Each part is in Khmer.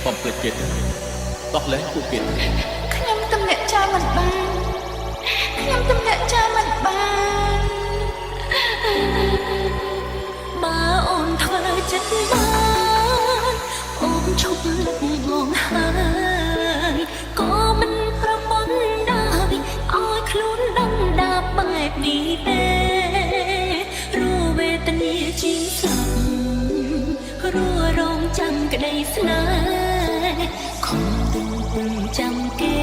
បំភ្លេចគេទៅដោះលែងពួកគេទៅខ្ញុំទំនាក់ចាមិនបានខ្ញុំទំនាក់ចាមិនបានបើអូនធ្វើចិត្តបានអូនឈប់លឹកបងហើយក៏មិនប្រមន់ដែរឲ្យខ្លួនដឹងដាប់បែបនេះទេរੂវេទនាជាស្លាប់រੂរងចាំក្តីស្នេហ៍ខំទឹងចាំគេ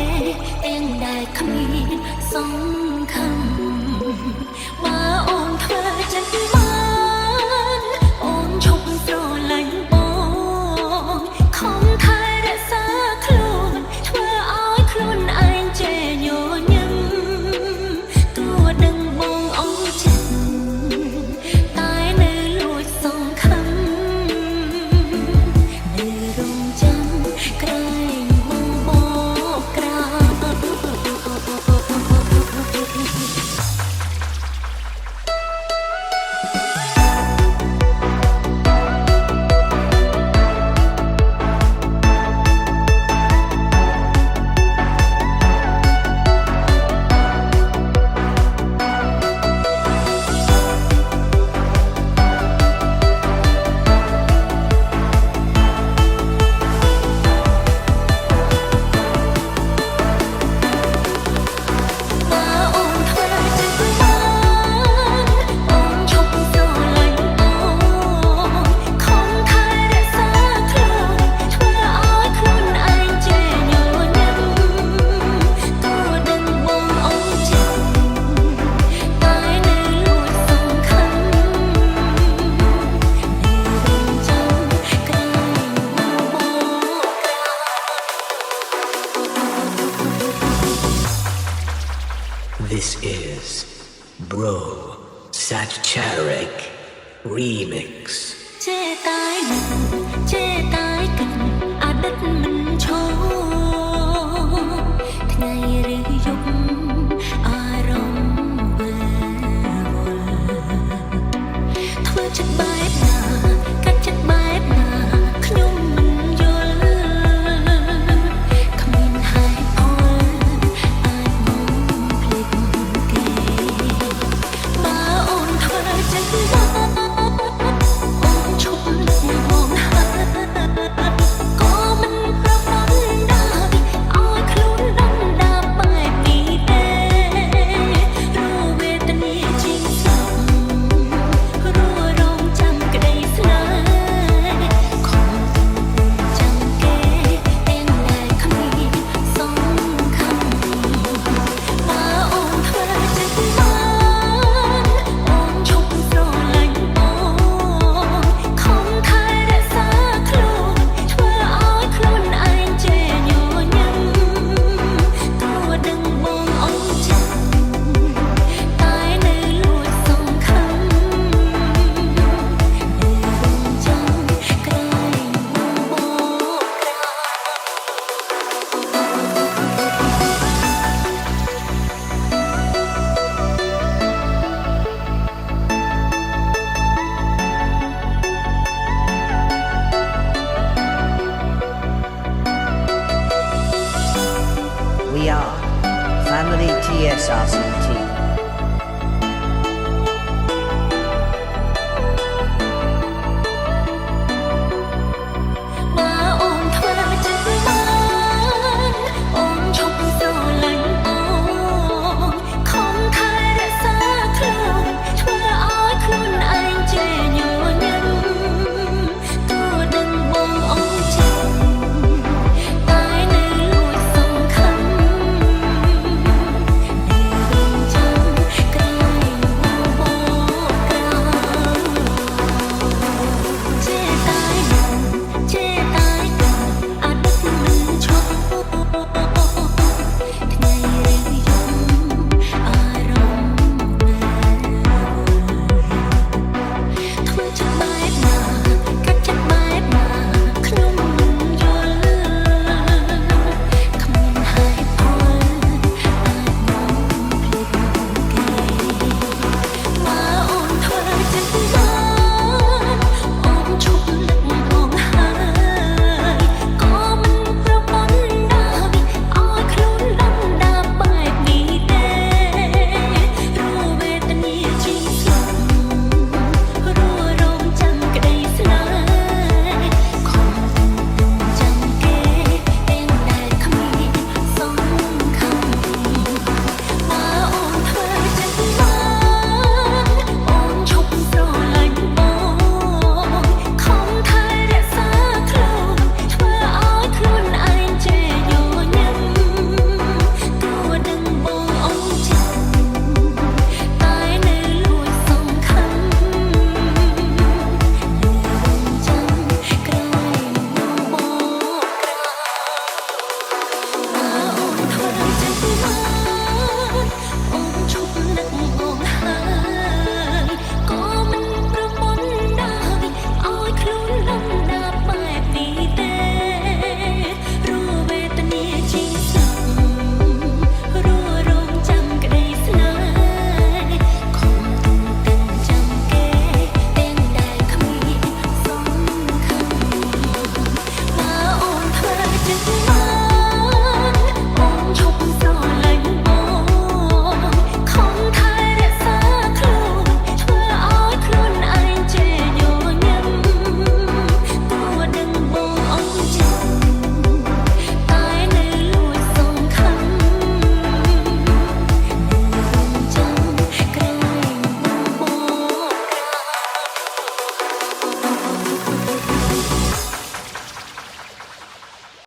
ទាំងដែលគ្មានសង្ឃឹមបើអូនធ្វើចិត្តបានអូនឈប់ស្រឡាញ់បងខំថែរក្សាខ្លួនធ្វើឲ្យខ្លួនឯងចេះញញឹមទោះដឹងបងអងចិត្តតែនៅលួចសង្ឃឹមនៅរងចាំក្រែងបងបកក្រៅ This is Bro Satcharic Remix ចេះតែនឹងចេះតែគិតអតីតមិនឈរថ្ងៃឬយប់អារម្មណ៍វិលវល់ធ្វើចិត្តបែបណាកាច់ចិត្តបែបណាខ្ញុំមិនយល់គ្មានហេតុផលអាចមកភ្លេចគេបើអូនធ្វើចិត្តWe are Family TSRC